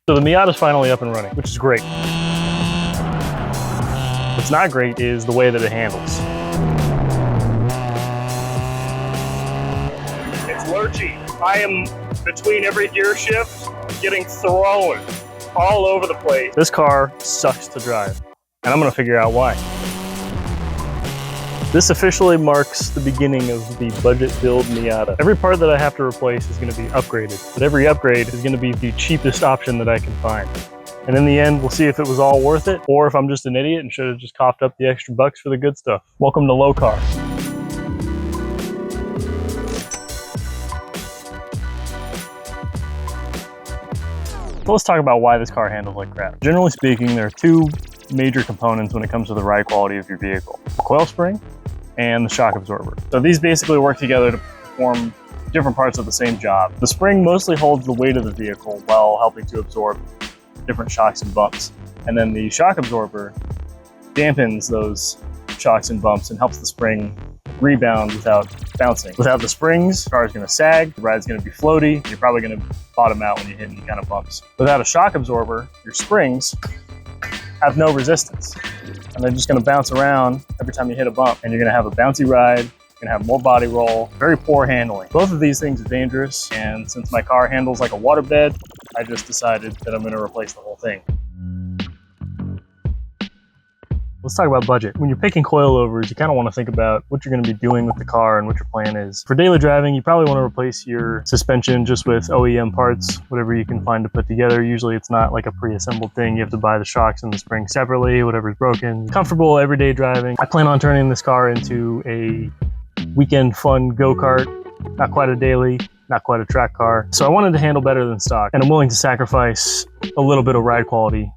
So the Miata's finally up and running, which is great. What's not great is the way that it handles. It's lurchy. I am between every gear shift getting thrown all over the place. This car sucks to drive, and I'm gonna figure out why. This officially marks the beginning of the budget build Miata. Every part that I have to replace is gonna be upgraded, but every upgrade is gonna be the cheapest option that I can find. And in the end, we'll see if it was all worth it, or if I'm just an idiot and should have just coughed up the extra bucks for the good stuff. Welcome to low car. So let's talk about why this car handles like crap. Generally speaking, there are two major components when it comes to the ride quality of your vehicle: the coil spring and the shock absorber. So these basically work together to perform different parts of the same job. The spring mostly holds the weight of the vehicle while helping to absorb different shocks and bumps. And then the shock absorber dampens those shocks and bumps and helps the spring rebound without bouncing. Without the springs, the car is going to sag, the ride's going to be floaty, you're probably going to bottom out when you hit any kind of bumps. Without a shock absorber, your springs have no resistance, and they're just going to bounce around every time you hit a bump, and you're going to have a bouncy ride, you're going to have more body roll, very poor handling. Both of these things are dangerous, and since my car handles like a waterbed, I just decided that I'm going to replace the whole thing. Let's talk about budget. When you're picking coilovers, you kind of want to think about what you're going to be doing with the car and what your plan is. For daily driving, you probably want to replace your suspension just with OEM parts, whatever you can find to put together. Usually it's not like a pre-assembled thing. You have to buy the shocks and the springs separately, whatever's broken. Comfortable everyday driving. I plan on turning this car into a weekend fun go-kart, not quite a daily, not quite a track car. So I wanted to handle better than stock, and I'm willing to sacrifice a little bit of ride quality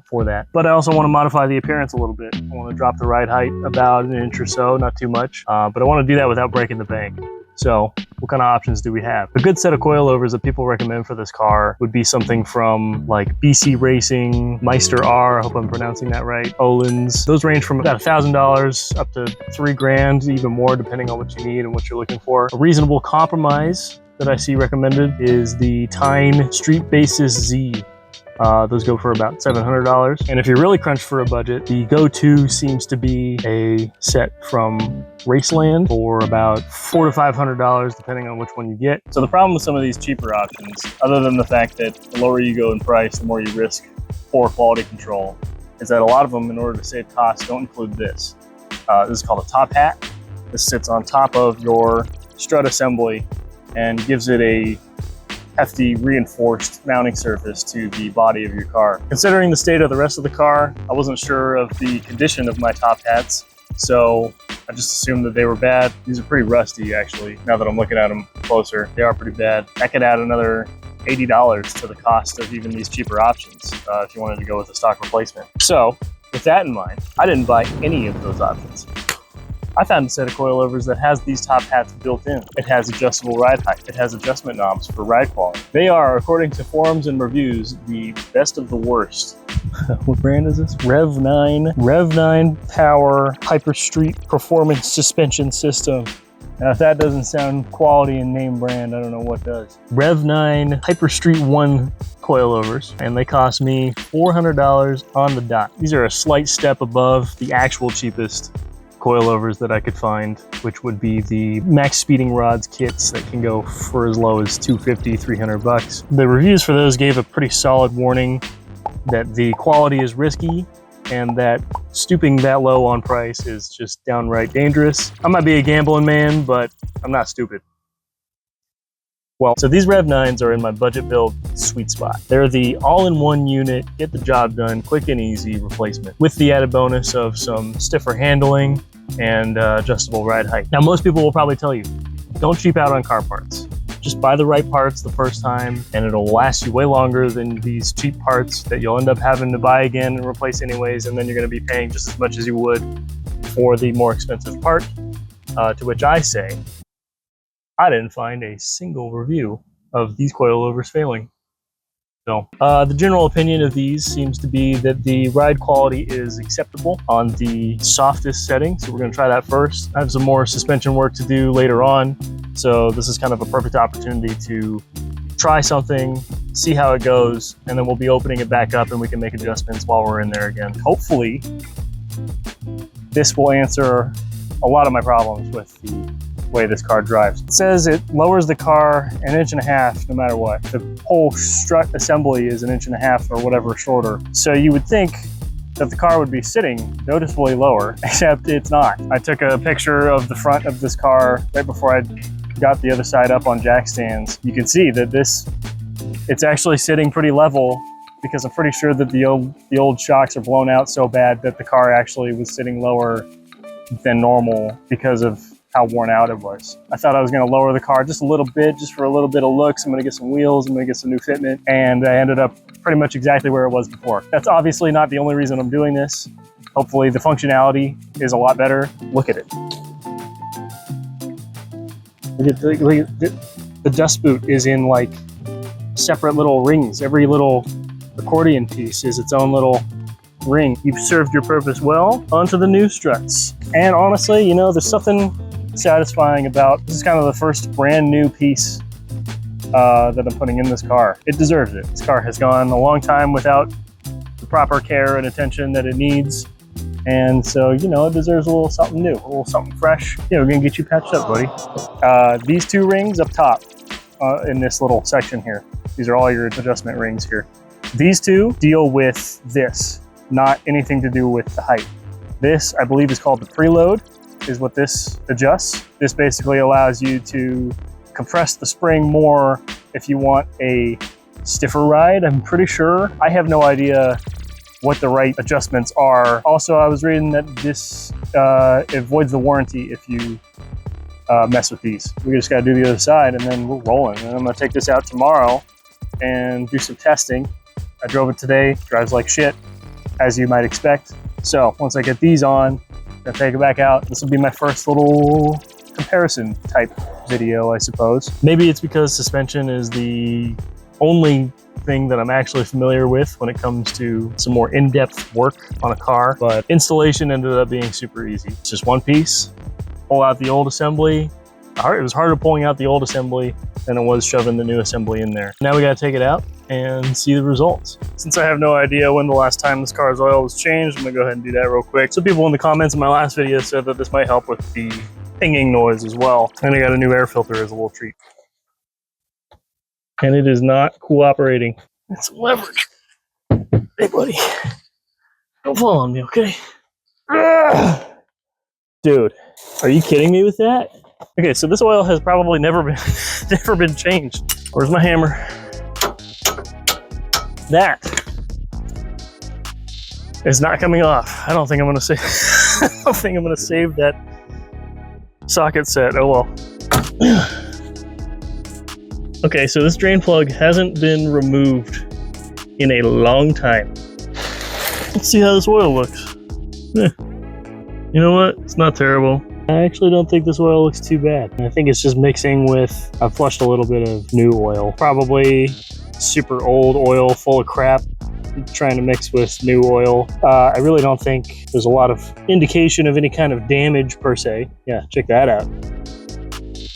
for that. But I also want to modify the appearance a little bit. I want to drop the ride height about an inch or so, not too much, but I want to do that without breaking the bank. So what kind of options do we have? A good set of coilovers that people recommend for this car would be something from like BC Racing, Meister R, I hope I'm pronouncing that right, Olin's. Those range from about $1,000 up to $3,000, even more depending on what you need and what you're looking for. A reasonable compromise that I see recommended is the Tyne Street Basis Z. Those go for about $700. And if you're really crunched for a budget, the go-to seems to be a set from Raceland for about $400 to $500, depending on which one you get. So the problem with some of these cheaper options, other than the fact that the lower you go in price, the more you risk poor quality control, is that a lot of them, in order to save costs, don't include this. This is called a top hat. This sits on top of your strut assembly and gives it a hefty reinforced mounting surface to the body of your car. Considering the state of the rest of the car, I wasn't sure of the condition of my top hats, so I just assumed that they were bad. These are pretty rusty, actually, now that I'm looking at them closer. They are pretty bad. That could add another $80 to the cost of even these cheaper options if you wanted to go with a stock replacement. So with that in mind, I didn't buy any of those options. I found a set of coilovers that has these top hats built in. It has adjustable ride height. It has adjustment knobs for ride quality. They are, according to forums and reviews, the best of the worst. What brand is this? Rev 9 Power Hyper Street Performance Suspension System. Now, if that doesn't sound quality and name brand, I don't know what does. Rev 9 Hyper Street 1 coilovers, and they cost me $400 on the dot. These are a slight step above the actual cheapest coilovers that I could find, which would be the max speeding rods kits that can go for as low as $250, $300. The reviews for those gave a pretty solid warning that the quality is risky and that stooping that low on price is just downright dangerous. I might be a gambling man, but I'm not stupid. Well, so these Rev 9s are in my budget build sweet spot. They're the all-in-one unit, get the job done, quick and easy replacement, with the added bonus of some stiffer handling and adjustable ride height. Now, most people will probably tell you, don't cheap out on car parts. Just buy the right parts the first time, and it'll last you way longer than these cheap parts that you'll end up having to buy again and replace anyways, and then you're gonna be paying just as much as you would for the more expensive part, to which I say, I didn't find a single review of these coilovers failing. So the general opinion of these seems to be that the ride quality is acceptable on the softest setting. So we're going to try that first. I have some more suspension work to do later on. So this is kind of a perfect opportunity to try something see how it goes, and then we'll be opening it back up and we can make adjustments while we're in there again. Hopefully, this will answer a lot of my problems with the way this car drives. It says it lowers the car 1.5 inches no matter what. The whole strut assembly is 1.5 inches or whatever shorter. So you would think that the car would be sitting noticeably lower, except it's not. I took a picture of the front of this car right before I got the other side up on jack stands. You can see that it's actually sitting pretty level, because I'm pretty sure that the old shocks are blown out so bad that the car actually was sitting lower than normal because of how worn out it was. I thought I was gonna lower the car just a little bit, just for a little bit of looks. I'm gonna get some wheels, I'm gonna get some new fitment, and I ended up pretty much exactly where it was before. That's obviously not the only reason I'm doing this. Hopefully the functionality is a lot better. Look at it. Look at the dust boot is in like separate little rings. Every little accordion piece is its own little ring. You've served your purpose well. Onto the new struts. And honestly, you know, there's something satisfying about, this is kind of the first brand new piece that I'm putting in this car. It deserves it. This car has gone a long time without the proper care and attention that it needs. And so, you know, it deserves a little something new, a little something fresh. Yeah, we're gonna get you patched up, buddy. These two rings up top in this little section here, these are all your adjustment rings here. These two deal with this, not anything to do with the height. This, I believe, is called the preload, is what this adjusts. This basically allows you to compress the spring more if you want a stiffer ride, I'm pretty sure. I have no idea what the right adjustments are. Also, I was reading that this avoids the warranty if you mess with these. We just gotta do the other side and then we're rolling. And I'm gonna take this out tomorrow and do some testing. I drove it today, drives like shit, as you might expect. So once I get these on, I'm gonna take it back out. This will be my first little comparison type video, I suppose. Maybe it's because suspension is the only thing that I'm actually familiar with when it comes to some more in-depth work on a car, but installation ended up being super easy. It's just one piece, pull out the old assembly. It was harder pulling out the old assembly than it was shoving the new assembly in there. Now we gotta take it out and see the results. Since I have no idea when the last time this car's oil was changed, I'm gonna go ahead and do that real quick. So people in the comments in my last video said that this might help with the pinging noise as well. And I got a new air filter as a little treat. And it is not cooperating. It's leverage. Hey buddy, don't fall on me, okay? Dude, are you kidding me with that? Okay, so this oil has probably never been changed. Where's my hammer? That is not coming off. I don't think I'm gonna save. I don't think I'm gonna save that socket set. Oh well. Okay, so this drain plug hasn't been removed in a long time. Let's see how this oil looks. You know what? It's not terrible. I actually don't think this oil looks too bad. I think it's just mixing with, I've flushed a little bit of new oil. Probably super old oil full of crap, trying to mix with new oil. I really don't think there's a lot of indication of any kind of damage per se. Yeah, check that out.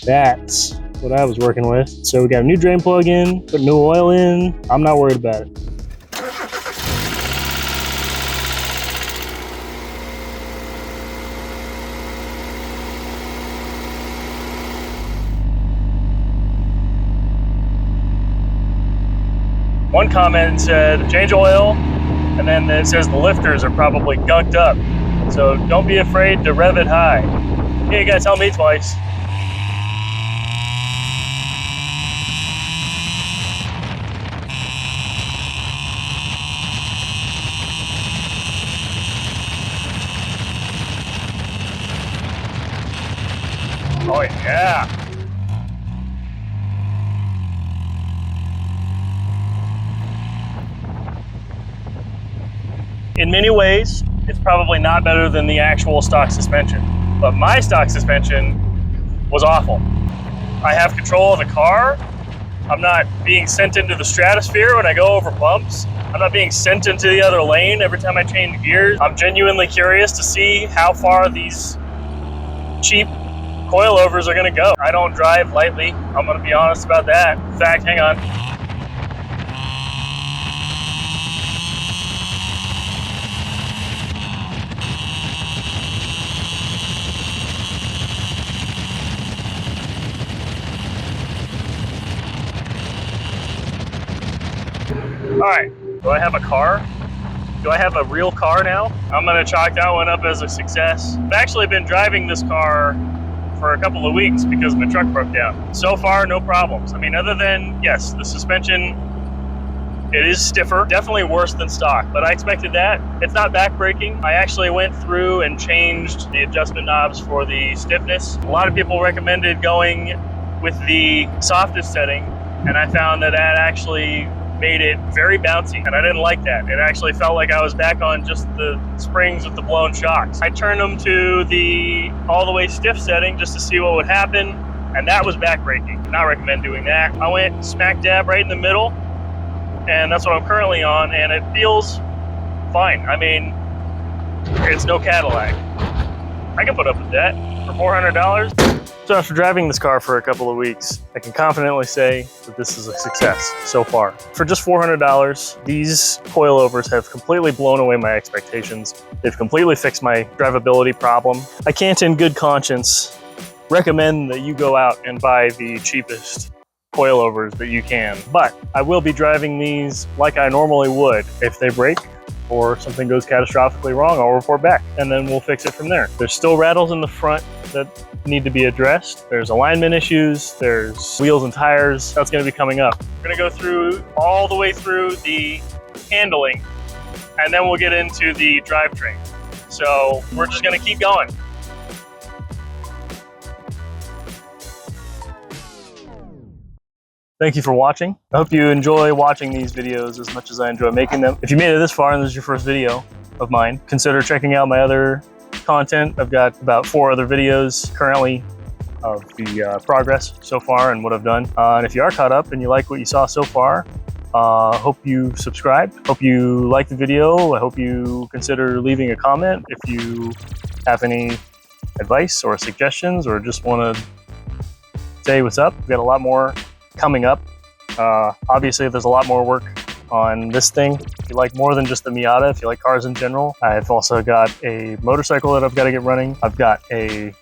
That's what I was working with. So we got a new drain plug in, put new oil in. I'm not worried about it. One comment said, change oil, and then it says the lifters are probably gunked up. So don't be afraid to rev it high. Yeah, you gotta tell me twice. Oh yeah. In many ways, it's probably not better than the actual stock suspension, but my stock suspension was awful. I have control of the car. I'm not being sent into the stratosphere when I go over bumps. I'm not being sent into the other lane every time I change gears. I'm genuinely curious to see how far these cheap coilovers are gonna go. I don't drive lightly. I'm gonna be honest about that. In fact, hang on. right, do I have a car? Do I have a real car now? I'm gonna chalk that one up as a success. I've actually been driving this car for a couple of weeks because my truck broke down. So far, no problems. I mean, other than, yes, the suspension, it is stiffer, definitely worse than stock, but I expected that. It's not backbreaking. I actually went through and changed the adjustment knobs for the stiffness. A lot of people recommended going with the softest setting, and I found that that actually made it very bouncy, and I didn't like that. It actually felt like I was back on just the springs with the blown shocks. I turned them to the all the way stiff setting just to see what would happen, and that was backbreaking. Not recommend doing that. I went smack dab right in the middle, and that's what I'm currently on, and it feels fine. I mean, it's no Cadillac. I can put up with that for $400. So after driving this car for a couple of weeks, I can confidently say that this is a success so far. For just $400, these coilovers have completely blown away my expectations. They've completely fixed my drivability problem. I can't in good conscience recommend that you go out and buy the cheapest coilovers that you can, but I will be driving these like I normally would. If they break or something goes catastrophically wrong, I'll report back and then we'll fix it from there. There's still rattles in the front that need to be addressed. There's alignment issues, there's wheels and tires. That's gonna be coming up. We're gonna go through all the way through the handling, and then we'll get into the drivetrain. So we're just gonna keep going. Thank you for watching. I hope you enjoy watching these videos as much as I enjoy making them. If you made it this far and this is your first video of mine, consider checking out my other content. I've got about 4 other videos currently of the progress so far and what I've done. And if you are caught up and you like what you saw so far, hope you subscribed. Hope you liked the video. I hope you consider leaving a comment if you have any advice or suggestions or just want to say what's up. We've got a lot more coming up. Obviously, there's a lot more work on this thing. If you like more than just the Miata, if you like cars in general, I've also got a motorcycle that I've got to get running. I've got a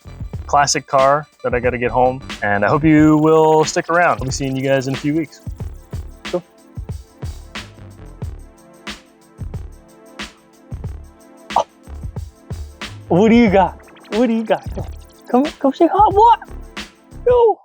classic car that I got to get home, and I hope you will stick around. I'll be seeing you guys in a few weeks. Cool. Oh. What do you got? What do you got? Come say hi, boy. Go.